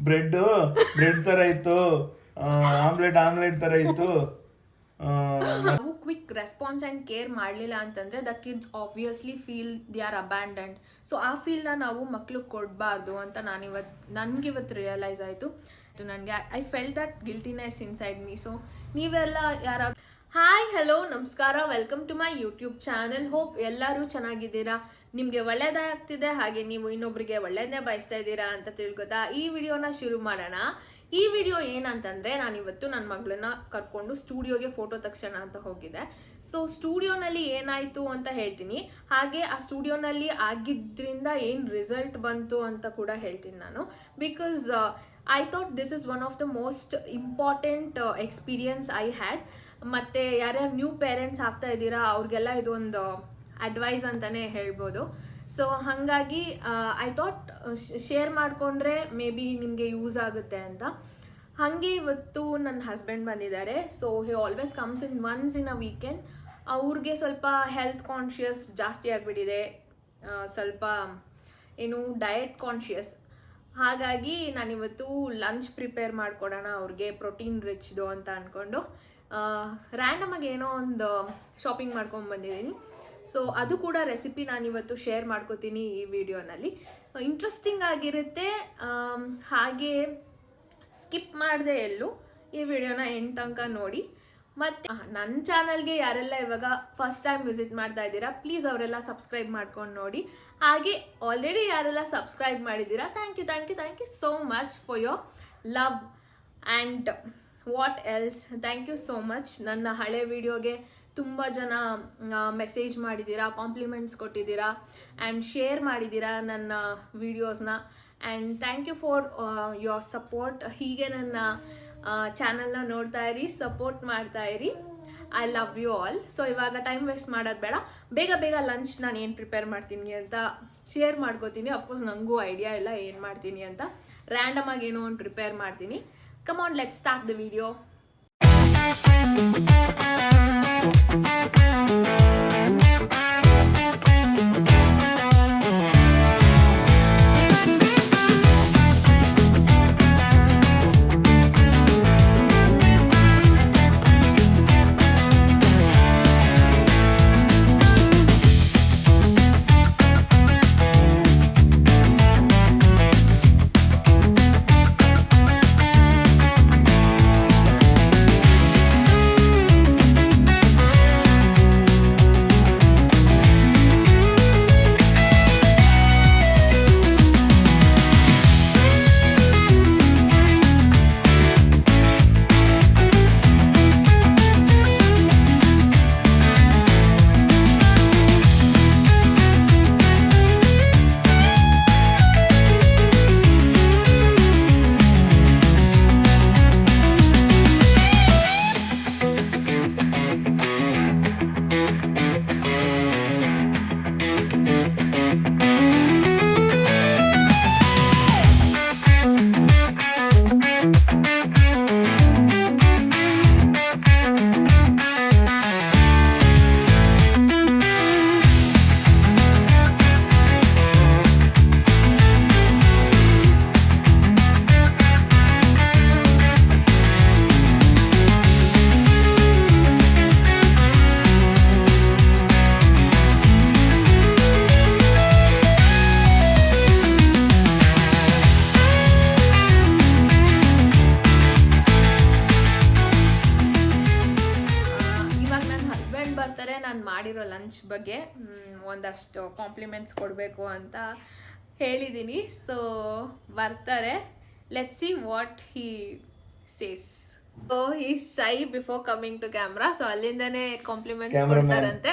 Bread ತರ ಇತ್ತು, omelette ತರ ಇತ್ತು. ನಾವು ಕ್ವಿಕ್ ರೆಸ್ಪಾನ್ಸ್ ಆ್ಯಂಡ್ ಕೇರ್ ಮಾಡಲಿಲ್ಲ ಅಂತಂದರೆ the kids obviously feel they are abandoned. So ಆ ಫೀಲ್ನ ನಾವು ಮಕ್ಳಿಗೆ ಕೊಡಬಾರ್ದು ಅಂತ ನನಗಿವತ್ತು ರಿಯಲೈಸ್ ಆಯಿತು. ನನಗೆ I felt that guiltiness inside me. So ನೀವೆಲ್ಲ ಹಾಯ್ ಹಲೋ ನಮಸ್ಕಾರ, welcome to my YouTube channel. Hope ಎಲ್ಲರೂ ಚೆನ್ನಾಗಿದ್ದೀರಾ, ನಿಮಗೆ ಒಳ್ಳೇದೇ ಆಗ್ತಿದೆ, ಹಾಗೆ ನೀವು ಇನ್ನೊಬ್ರಿಗೆ ಒಳ್ಳೇದನ್ನೇ ಬಯಸ್ತಾ ಇದ್ದೀರಾ ಅಂತ ತಿಳ್ಕೊತಾ ಈ ವಿಡಿಯೋನ ಶುರು ಮಾಡೋಣ. ಈ ವಿಡಿಯೋ ಏನಂತಂದರೆ, ನಾನಿವತ್ತು ನನ್ನ ಮಗಳನ್ನ ಕರ್ಕೊಂಡು ಸ್ಟುಡಿಯೋಗೆ ಫೋಟೋ ತೆಗ್ಸೋಣ ಅಂತ ಹೋಗಿದ್ದೆ. ಸೊ ಸ್ಟುಡಿಯೋನಲ್ಲಿ ಏನಾಯಿತು ಅಂತ ಹೇಳ್ತೀನಿ, ಹಾಗೆ ಆ ಸ್ಟುಡಿಯೋನಲ್ಲಿ ಆಗಿದ್ದರಿಂದ ಏನು ರಿಸಲ್ಟ್ ಬಂತು ಅಂತ ಕೂಡ ಹೇಳ್ತೀನಿ ನಾನು. Because I thought this is one of the most important experience I had. ಮತ್ತು ಯಾರ್ಯಾರು ನ್ಯೂ ಪೇರೆಂಟ್ಸ್ ಆಗ್ತಾ ಇದ್ದೀರಾ ಅವ್ರಿಗೆಲ್ಲ ಇದೊಂದು ಅಡ್ವೈಸ್ ಅಂತಲೇ ಹೇಳ್ಬೋದು. ಸೊ ಹಾಗಾಗಿ ಐ ಥಾಟ್ ಶೇರ್ ಮಾಡಿಕೊಂಡ್ರೆ ಮೇ ಬಿ ನಿಮಗೆ ಯೂಸ್ ಆಗುತ್ತೆ ಅಂತ. ಹಾಗೆ ಇವತ್ತು ನನ್ನ ಹಸ್ಬೆಂಡ್ ಬಂದಿದ್ದಾರೆ. So he always comes once in a weekend. ಅವ್ರಿಗೆ ಸ್ವಲ್ಪ ಹೆಲ್ತ್ ಕಾನ್ಷಿಯಸ್ ಜಾಸ್ತಿ ಆಗಿಬಿಟ್ಟಿದೆ, ಸ್ವಲ್ಪ ಏನು ಡಯಟ್ ಕಾನ್ಷಿಯಸ್. ಹಾಗಾಗಿ ನಾನಿವತ್ತು ಲಂಚ್ ಪ್ರಿಪೇರ್ ಮಾಡಿಕೊಡೋಣ ಅವ್ರಿಗೆ, ಪ್ರೋಟೀನ್ ರಿಚ್ದು ಅಂತ ಅಂದ್ಕೊಂಡು ರ್ಯಾಂಡಮಾಗಿ ಏನೋ ಒಂದು ಶಾಪಿಂಗ್ ಮಾಡ್ಕೊಂಡು ಬಂದಿದ್ದೀನಿ. ಸೊ ಅದು ಕೂಡ ರೆಸಿಪಿ ನಾನಿವತ್ತು ಶೇರ್ ಮಾಡ್ಕೋತೀನಿ ಈ ವಿಡಿಯೋನಲ್ಲಿ. ಇಂಟ್ರೆಸ್ಟಿಂಗ್ ಆಗಿರುತ್ತೆ, ಹಾಗೆ ಸ್ಕಿಪ್ ಮಾಡದೆ ಎಲ್ಲೂ ಈ ವಿಡಿಯೋನ ಎಂಡ್ ತನಕ ನೋಡಿ. ಮತ್ತು ನನ್ನ ಚಾನಲ್ಗೆ ಯಾರೆಲ್ಲ ಇವಾಗ ಫಸ್ಟ್ ಟೈಮ್ ವಿಸಿಟ್ ಮಾಡ್ತಾ ಇದ್ದೀರಾ, ಪ್ಲೀಸ್ ಅವರೆಲ್ಲ ಸಬ್ಸ್ಕ್ರೈಬ್ ಮಾಡ್ಕೊಂಡು ನೋಡಿ. ಹಾಗೆ ಆಲ್ರೆಡಿ ಯಾರೆಲ್ಲ ಸಬ್ಸ್ಕ್ರೈಬ್ ಮಾಡಿದ್ದೀರಾ, thank you so much for your love and what else. Thank you so much. ನನ್ನ ಹಳೆ ವಿಡಿಯೋಗೆ ತುಂಬ ಜನ ಮೆಸೇಜ್ ಮಾಡಿದ್ದೀರಾ, ಕಾಂಪ್ಲಿಮೆಂಟ್ಸ್ ಕೊಟ್ಟಿದ್ದೀರಾ ಆ್ಯಂಡ್ ಶೇರ್ ಮಾಡಿದ್ದೀರಾ ನನ್ನ ವೀಡಿಯೋಸ್ನ. And thank you for your support. ಹೀಗೆ ನನ್ನ ಚಾನಲ್ನ ನೋಡ್ತಾ ಇರಿ, ಸಪೋರ್ಟ್ ಮಾಡ್ತಾ ಇರಿ. I love you all. So ಇವಾಗ ಟೈಮ್ ವೇಸ್ಟ್ ಮಾಡೋದು ಬೇಡ, ಬೇಗ ಲಂಚ್ ನಾನು ಏನು ಪ್ರಿಪೇರ್ ಮಾಡ್ತೀನಿ ಅಂತ ಶೇರ್ ಮಾಡ್ಕೋತೀನಿ. ಅಫ್ಕೋರ್ಸ್ ನನಗೂ ಐಡಿಯಾ ಇಲ್ಲ ಏನು ಮಾಡ್ತೀನಿ ಅಂತ, ರ್ಯಾಂಡಮಾಗಿ ಏನೋ ಒಂದು ಪ್ರಿಪೇರ್ ಮಾಡ್ತೀನಿ. Come on, let's start the video. ನಾನು ಮಾಡಿರೋ ಲಂಚ್ ಬಗ್ಗೆ ಒಂದಷ್ಟು ಕಾಂಪ್ಲಿಮೆಂಟ್ಸ್ ಕೊಡಬೇಕು ಅಂತ ಹೇಳಿದ್ದೀನಿ. ಸೊ ಬರ್ತಾರೆ, let's see what he says. So he shy before coming to camera. So ಅಲ್ಲಿಂದನೇ ಕಾಂಪ್ಲಿಮೆಂಟ್ಸ್ ಕೊಡ್ತಾರಂತೆ.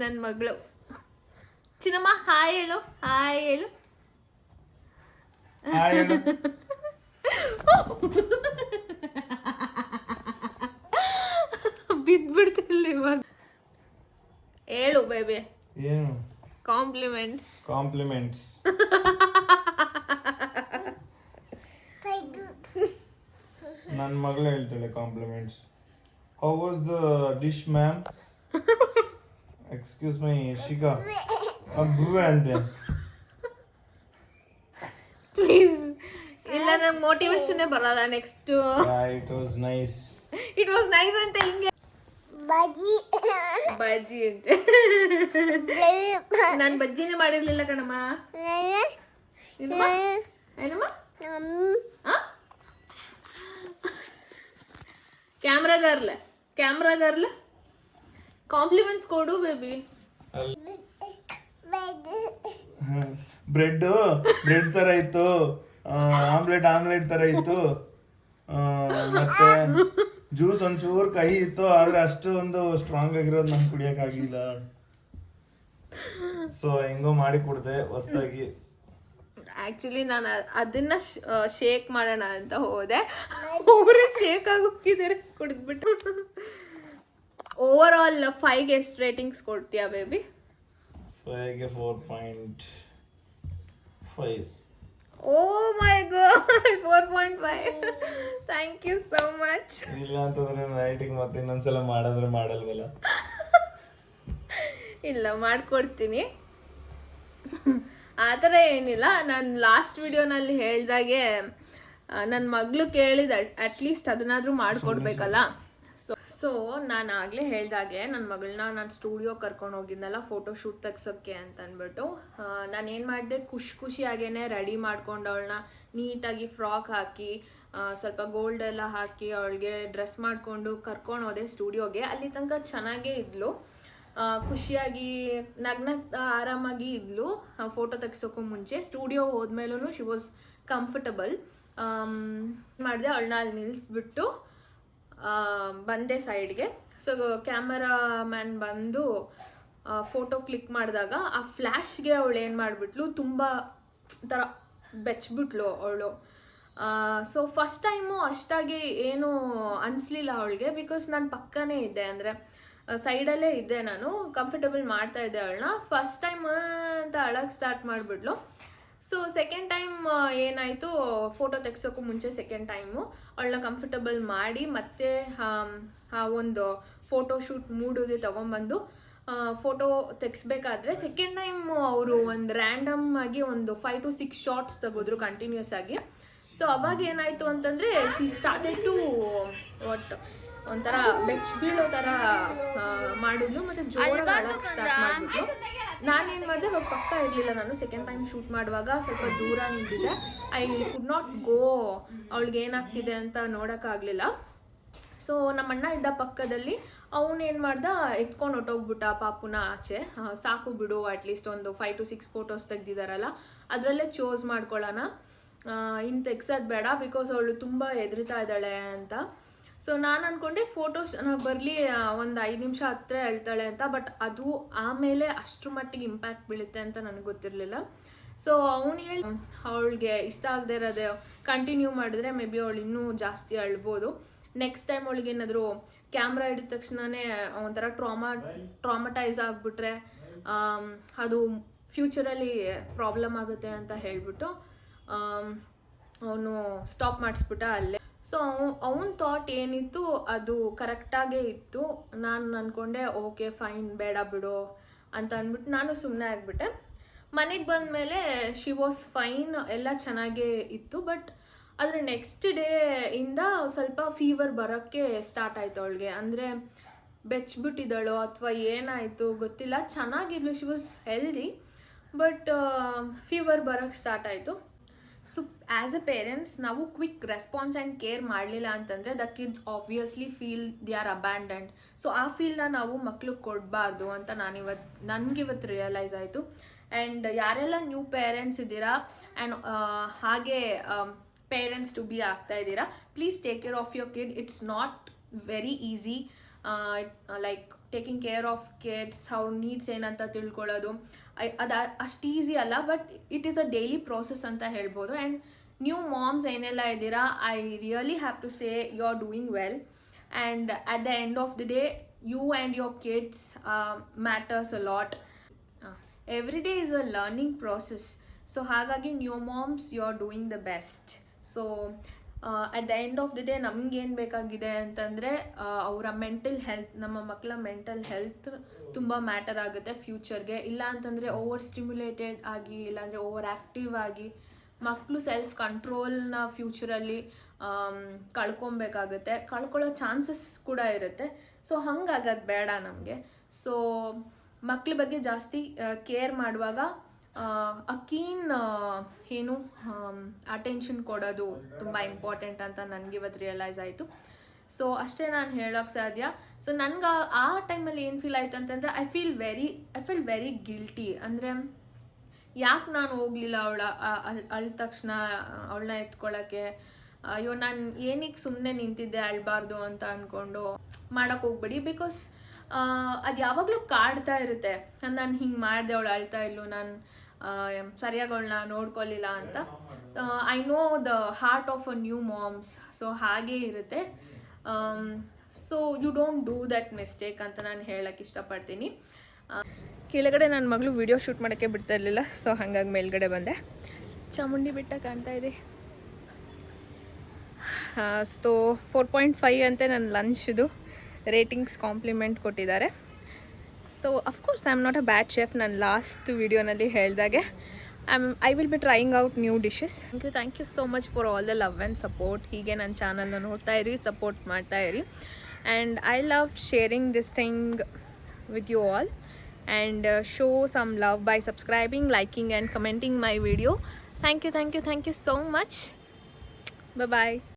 ನನ್ನ ಮಗಳು ಚಿನ್ನಮ್ಮ ಹಾಯ್ ಹೇಳು, ಹಾಯ್ ಹೇಳು. ಬಿದ್ಬಿಡ್ತಿಲ್ಲ ಇವಾಗ. ಹೇಳು ಬೇಬಿ. ಏನು ಕಾಂಪ್ಲಿಮೆಂಟ್ಸ್? ನನ್ನ ಮಗಳು ಹೇಳ್ತಾಳೆ compliments. How was the dish ma'am? Excuse my Shikha, ಬುವೆ ಅಂತೆ. ಪ್ಲೀಸ್ ಇಲ್ಲ, ನಂಗೆ ಮೋಟಿವೇಶನ್ನೇ ಬರಲ್ಲ next. It was nice. It was nice ಅಂತ ಹಿಂಗೆ ಬಜ್ಜಿ ಅಂತೆ. ನಾನು ಬಜ್ಜಿನೇ ಮಾಡಿರ್ಲಿಲ್ಲ ಕಣಮ್ಮ. ಏನಮ್ಮ ಏನಮ್ಮ ಕ್ಯಾಮ್ರಾ ಗರ್ಲ್ ಕಾಂಪ್ಲಿಮೆಂಟ್ಸ್ ಕೊಡು ಬೇಬಿ. ಬ್ರೆಡ್ ತರ ಇತ್ತು, ಆಮ್ಲೆಟ್ ತರ ಇತ್ತು, ಮತ್ತೆ ಜ್ಯೂಸ್ ಒಂಚೂರು ಕಹಿ ಇತ್ತು, ಆದ್ರೆ ಅಷ್ಟು ಒಂದು ಸ್ಟ್ರಾಂಗ್ ಆಗಿರೋದು ನಂಗೆ ಕುಡಿಯಕ್ ಆಗಿಲ್ಲ. ಸೊ ಹೆಂಗೋ ಮಾಡಿ ಕುಡ್ದೆ ಹೊಸ್ದಾಗಿ. ಆಕ್ಚುಲಿ ನಾನು ಅದನ್ನ ಶೇಕ್ ಮಾಡೋಣ ಅಂತ ಹೋದೆ, ಒಬ್ಬರೇ ಶೇಕ್ ಆಗಿ ಹೋಗಿದ್ದಾರೆ ಕುಡಿದ್ಬಿಟ್ಟು. ಓವರ್ ಆಲ್ 5ಗೆ ಎಷ್ಟು ರೇಟಿಂಗ್ಸ್ ಕೊಡ್ತೀಯಾ ಬೇಬಿ? 5ಗೆ 4.5. Oh my god, 4.5. Thank you so much. ಇಲ್ಲ ಅಂತಂದ್ರೆ ನೈಟಿಗೆ ಮತ್ತೆ ಇನ್ನೊಂದ್ಸಲ ಮಾಡಿದ್ರೆ ಮಾಡಲ್ವಲ್ಲ. ಇಲ್ಲ ಮಾಡ್ಕೊಡ್ತೀನಿ, ಆ ಥರ ಏನಿಲ್ಲ. ನಾನು ಲಾಸ್ಟ್ ವಿಡಿಯೋನಲ್ಲಿ ಹೇಳ್ದಾಗೆ ನನ್ನ ಮಗಳು ಕೇಳಿದ ಅಟ್ಲೀಸ್ಟ್ ಅದನ್ನಾದರೂ ಮಾಡಿಕೊಡ್ಬೇಕಲ್ಲ. ಸೊ ನಾನು ಆಗಲೇ ಹೇಳ್ದಾಗೆ ನನ್ನ ಮಗಳನ್ನ ನಾನು ಸ್ಟುಡಿಯೋ ಕರ್ಕೊಂಡು ಹೋಗಿದ್ನಲ್ಲ ಫೋಟೋ ಶೂಟ್ ತೆಗ್ಸೋಕ್ಕೆ ಅಂತ ಅಂದ್ಬಿಟ್ಟು, ನಾನೇನು ಮಾಡಿದೆ, ಖುಷಿಯಾಗೇ ರೆಡಿ ಮಾಡ್ಕೊಂಡು ಅವಳನ್ನ ನೀಟಾಗಿ ಫ್ರಾಕ್ ಹಾಕಿ ಸ್ವಲ್ಪ ಗೋಲ್ಡ್ ಎಲ್ಲ ಹಾಕಿ ಅವಳಿಗೆ ಡ್ರೆಸ್ ಮಾಡಿಕೊಂಡು ಕರ್ಕೊಂಡು ಹೋದೆ ಸ್ಟುಡಿಯೋಗೆ. ಅಲ್ಲಿ ತನಕ ಚೆನ್ನಾಗೇ ಇದ್ಲು, ಖುಷಿಯಾಗಿ ನಗ್ನಗ್ತಾ ಆರಾಮಾಗಿ ಇದ್ಲು ಫೋಟೋ ತೆಗ್ಸೋಕ್ಕೂ ಮುಂಚೆ. ಸ್ಟುಡಿಯೋ ಹೋದ್ಮೇಲೂ ಶಿ ವಾಸ್ ಕಂಫರ್ಟಬಲ್. ಮಾಡಿದೆ, ಅವಳನ್ನ ಅಲ್ಲಿ ನಿಲ್ಲಿಸ್ಬಿಟ್ಟು ಬಂದೆ ಸೈಡ್ಗೆ. ಸೊ ಕ್ಯಾಮರಾ ಬಂದು ಫೋಟೋ ಕ್ಲಿಕ್ ಮಾಡಿದಾಗ ಆ ಫ್ಲ್ಯಾಶ್ಗೆ ಅವಳು ಏನು ಮಾಡಿಬಿಟ್ಲು, ತುಂಬ ಥರ ಬೆಚ್ಬಿಟ್ಲು ಅವಳು. ಸೊ ಫಸ್ಟ್ ಟೈಮು ಅಷ್ಟಾಗಿ ಏನೂ ಅನಿಸ್ಲಿಲ್ಲ ಅವಳಿಗೆ, ಬಿಕಾಸ್ ನಾನು ಪಕ್ಕನೇ ಇದ್ದೆ, ಅಂದರೆ ಸೈಡಲ್ಲೇ ಇದ್ದೆ, ನಾನು ಕಂಫರ್ಟಬಲ್ ಮಾಡ್ತಾ ಇದ್ದೆ ಅವಳನ್ನ. ಫಸ್ಟ್ ಟೈಮ್ ಅಂತ ಅಳಕ್ಕೆ ಸ್ಟಾರ್ಟ್ ಮಾಡಿಬಿಟ್ಲು. ಸೊ ಸೆಕೆಂಡ್ ಟೈಮ್ ಏನಾಯಿತು, ಫೋಟೋ ತೆಗ್ಸೋಕ್ಕೂ ಮುಂಚೆ ಸೆಕೆಂಡ್ ಟೈಮು ಅವಳನ್ನ ಕಂಫರ್ಟಬಲ್ ಮಾಡಿ ಮತ್ತೆ ಆ ಒಂದು ಫೋಟೋ ಶೂಟ್ ಮೂಡಿಗೆ ತೊಗೊಂಬಂದು ಫೋಟೋ ತೆಗ್ಸ್ಬೇಕಾದ್ರೆ ಸೆಕೆಂಡ್ ಟೈಮ್ ಅವರು ಒಂದು ರ್ಯಾಂಡಮ್ ಆಗಿ ಒಂದು 5 to 6 ಶಾರ್ಟ್ಸ್ ತೆಗೆದ್ರು ಕಂಟಿನ್ಯೂಸ್ ಆಗಿ. ಸೊ ಅವಾಗ ಏನಾಯಿತು ಅಂತಂದರೆ ಶಿ ಸ್ಟಾರ್ಟೆಡ್ ಟು ಒಂಥರ ಬೀಳೋ ಥರ ಮಾಡಿದ್ಲು, ಮತ್ತು ಜೋರಾಗಿ ಅಳಕ್ಕೆ ಸ್ಟಾರ್ಟ್ ಮಾಡಿಬಿಟ್ಲು. ನಾನೇನು ಮಾಡಿದೆ, ಅವಾಗ ಪಕ್ಕ ಇರಲಿಲ್ಲ, ನಾನು ಸೆಕೆಂಡ್ ಟೈಮ್ ಶೂಟ್ ಮಾಡುವಾಗ ಸ್ವಲ್ಪ ದೂರ ನಿಂತಿದ್ದೆ. ಐ ಕುಡ್ ನಾಟ್ ಗೋ ಅವಳಿಗೆ ಏನಾಗ್ತಿದೆ ಅಂತ ನೋಡೋಕ್ಕಾಗಲಿಲ್ಲ. ಸೊ ನಮ್ಮಣ್ಣ ಇದ್ದ ಪಕ್ಕದಲ್ಲಿ, ಅವನೇನು ಮಾಡ್ದ, ಎತ್ಕೊಂಡು ಹೊಟ್ಟೋಗ್ಬಿಟ್ಟ ಪಾಪುನ ಆಚೆ. ಸಾಕು ಬಿಡು, ಅಟ್ಲೀಸ್ಟ್ ಒಂದು 5 to 6 ಫೋಟೋಸ್ ತೆಗ್ದಿದ್ದಾರಲ್ಲ ಅದರಲ್ಲೇ ಚೂಸ್ ಮಾಡ್ಕೊಳ್ಳೋಣ, ಇನ್ನು ತೆಗ್ಸೋದು ಬೇಡ, ಬಿಕಾಸ್ ಅವಳು ತುಂಬ ಹೆದರ್ತಾ ಇದ್ದಾಳೆ ಅಂತ. ಸೊ ನಾನು ಅಂದ್ಕೊಂಡೆ ಫೋಟೋಸ್ ಚೆನ್ನಾಗಿ ಬರಲಿ, ಒಂದು 5 ನಿಮಿಷ ಹತ್ತಿರ ಹೇಳ್ತಾಳೆ ಅಂತ. ಬಟ್ ಅದು ಆಮೇಲೆ ಅಷ್ಟರ ಮಟ್ಟಿಗೆ ಇಂಪ್ಯಾಕ್ಟ್ ಬೀಳುತ್ತೆ ಅಂತ ನನಗೆ ಗೊತ್ತಿರಲಿಲ್ಲ. ಸೊ ಅವನು ಹೇಳಿ ಅವಳಿಗೆ ಇಷ್ಟ ಆಗದೆ ಇರೋದೆ ಕಂಟಿನ್ಯೂ ಮಾಡಿದ್ರೆ ಮೇ ಬಿ ಅವಳು ಇನ್ನೂ ಜಾಸ್ತಿ ಅಳ್ಬೋದು. ನೆಕ್ಸ್ಟ್ ಟೈಮ್ ಅವಳಿಗೇನಾದರೂ ಕ್ಯಾಮ್ರಾ ಹಿಡಿದ ತಕ್ಷಣವೇ ಒಂಥರ ಟ್ರಾಮಟೈಸ್ ಆಗಿಬಿಟ್ರೆ ಅದು ಫ್ಯೂಚರಲ್ಲಿ ಪ್ರಾಬ್ಲಮ್ ಆಗುತ್ತೆ ಅಂತ ಹೇಳಿಬಿಟ್ಟು ಅವನು ಸ್ಟಾಪ್ ಮಾಡಿಸ್ಬಿಟ್ಟ ಅಲ್ಲೇ. ಸೊ ಅವನ ಥಾಟ್ ಏನಿತ್ತು ಅದು ಕರೆಕ್ಟಾಗೇ ಇತ್ತು. ನಾನು ಅಂದ್ಕೊಂಡೆ ಓಕೆ ಫೈನ್, ಬೇಡ ಬಿಡು ಅಂತ ಅಂದ್ಬಿಟ್ಟು ನಾನು ಸುಮ್ಮನೆ ಆಗಿಬಿಟ್ಟೆ. ಮನೆಗೆ ಬಂದಮೇಲೆ ಶಿ ವಾಸ್ ಫೈನ್, ಎಲ್ಲ ಚೆನ್ನಾಗೇ ಇತ್ತು. ಬಟ್ ಆದರೆ ನೆಕ್ಸ್ಟ್ ಡೇ ಇಂದ ಸ್ವಲ್ಪ ಫೀವರ್ ಬರೋಕ್ಕೆ ಸ್ಟಾರ್ಟ್ ಆಯಿತು ಅವಳಿಗೆ. ಅಂದರೆ ಬೆಚ್ಬಿಟ್ಟಿದ್ದಾಳೋ ಅಥವಾ ಏನಾಯಿತು ಗೊತ್ತಿಲ್ಲ, ಚೆನ್ನಾಗಿದ್ಲು, she was healthy, but fever ಬರೋಕ್ಕೆ ಸ್ಟಾರ್ಟ್ ಆಯಿತು. ಸೊ ಆ್ಯಸ್ ಎ ಪೇರೆಂಟ್ಸ್ ನಾವು ಕ್ವಿಕ್ ರೆಸ್ಪಾನ್ಸ್ ಆ್ಯಂಡ್ ಕೇರ್ ಮಾಡಲಿಲ್ಲ ಅಂತಂದರೆ the kids obviously feel they are abandoned. So ಆ ಫೀಲ್ನ ನಾವು ಮಕ್ಳಿಗೆ ಕೊಡಬಾರ್ದು ಅಂತ ನನಗಿವತ್ತು ರಿಯಲೈಸ್ ಆಯಿತು. ಆ್ಯಂಡ್ ಯಾರೆಲ್ಲ ನ್ಯೂ ಪೇರೆಂಟ್ಸ್ ಇದ್ದೀರಾ ಆ್ಯಂಡ್ ಹಾಗೆ ಪೇರೆಂಟ್ಸ್ ಟು ಬಿ ಆಗ್ತಾ ಇದ್ದೀರಾ, please take care of your kid. It's not very easy, like taking care of kids, ಅವ್ರ ನೀಡ್ಸ್ ಏನಂತ ತಿಳ್ಕೊಳ್ಳೋದು ಅದು ಅಷ್ಟು ಈಸಿ ಅಲ್ಲ. But it is a daily process ಅಂತ ಹೇಳ್ಬೋದು. ಆ್ಯಂಡ್ ನ್ಯೂ ಮಾಮ್ಸ್ ಏನೆಲ್ಲ ಇದ್ದೀರಾ, I really have to say you are doing well. And at the end of the day you and your kids matters a lot. Every day is a learning process. So ಹಾಗಾಗಿ new moms you are doing the best. So at the end of the day ನಮಗೇನು ಬೇಕಾಗಿದೆ ಅಂತಂದರೆ ಅವರ mental health, ನಮ್ಮ ಮಕ್ಕಳ mental health ತುಂಬ matter ಆಗುತ್ತೆ ಫ್ಯೂಚರ್ಗೆ. ಇಲ್ಲ ಅಂತಂದರೆ ಓವರ್ ಸ್ಟಿಮ್ಯುಲೇಟೆಡ್ ಆಗಿ, ಇಲ್ಲಾಂದರೆ ಓವರ್ ಆ್ಯಕ್ಟಿವ್ ಆಗಿ ಮಕ್ಕಳು ಸೆಲ್ಫ್ ಕಂಟ್ರೋಲ್ನ ಫ್ಯೂಚರಲ್ಲಿ ಕಳ್ಕೊಳ್ಳೋ ಚಾನ್ಸಸ್ ಕೂಡ ಇರುತ್ತೆ. ಸೊ ಹಂಗಾಗೋದು ಬೇಡ ನಮಗೆ. ಸೊ ಮಕ್ಕಳ ಬಗ್ಗೆ ಜಾಸ್ತಿ ಕೇರ್ ಮಾಡುವಾಗ ಕೀನ್ ಅಟೆನ್ಷನ್ ಕೊಡೋದು ತುಂಬ ಇಂಪಾರ್ಟೆಂಟ್ ಅಂತ ನನಗಿವತ್ತು ರಿಯಲೈಸ್ ಆಯಿತು. ಸೊ ಅಷ್ಟೇ ನಾನು ಹೇಳೋಕ್ಕೆ ಸಾಧ್ಯ. ಸೊ ನನಗೆ ಆ ಟೈಮಲ್ಲಿ ಏನು ಫೀಲ್ ಆಯಿತು ಅಂತಂದರೆ ಐ ಫೀಲ್ ವೆರಿ ಗಿಲ್ಟಿ. ಅಂದರೆ ಯಾಕೆ ನಾನು ಹೋಗಲಿಲ್ಲ ಅಳ್ದ ತಕ್ಷಣ ಅವಳನ್ನ ಎತ್ಕೊಳ್ಳೋಕ್ಕೆ, ಅಯ್ಯೋ ನಾನು ಏನಕ್ಕೆ ಸುಮ್ಮನೆ ನಿಂತಿದ್ದೆ ಅಳ್ಬಾರ್ದು ಅಂತ ಅಂದ್ಕೊಂಡು ಮಾಡೋಕ್ಕೆ ಹೋಗ್ಬೇಡಿ. ಬಿಕಾಸ್ ಅದು ಯಾವಾಗಲೂ ಕಾಡ್ತಾ ಇರುತ್ತೆ, ನಾನು ಹಿಂಗೆ ಮಾಡಿದೆ, ಅವಳು ಅಳ್ತಾ ಇಲ್ಲು, ನಾನು ಸರಿಯಾಗಿ ಅವಳನ್ನ ನೋಡ್ಕೊಳ್ಳಿಲ್ಲ ಅಂತ. I know the heart of a new moms. So ಹಾಗೇ ಇರುತ್ತೆ. So you don't do that mistake ಅಂತ ನಾನು ಹೇಳೋಕ್ಕೆ ಇಷ್ಟಪಡ್ತೀನಿ. ಕೆಳಗಡೆ ನನ್ನ ಮಗಳು ವಿಡಿಯೋ ಶೂಟ್ ಮಾಡೋಕ್ಕೆ ಬಿಡ್ತಾ ಇರಲಿಲ್ಲ, ಸೊ ಹಾಗಾಗಿ ಮೇಲ್ಗಡೆ ಬಂದೆ. ಚಾಮುಂಡಿ ಬೆಟ್ಟ ಕಾಣ್ತಾ ಇದೆ. ಸೊ 4.5 ಅಂತೆ ನನ್ನ ಲಂಚ್ದು ರೇಟಿಂಗ್ಸ್ ಕಾಂಪ್ಲಿಮೆಂಟ್ ಕೊಟ್ಟಿದ್ದಾರೆ. So of course I am not a bad chef. ನಾನು ಲಾಸ್ಟ್ ವಿಡಿಯೋನಲ್ಲಿ ಹೇಳಿದಾಗೆ I will be trying out new dishes. Thank you so much for all the love and support. ಹೀಗೆ ನನ್ನ ಚಾನಲ್ನ ನೋಡ್ತಾ ಇರಿ, ಸಪೋರ್ಟ್ ಮಾಡ್ತಾ ಇರಿ. And I love sharing this thing with you all, and show some love by subscribing, liking and commenting my video. Thank you so much. Bye bye.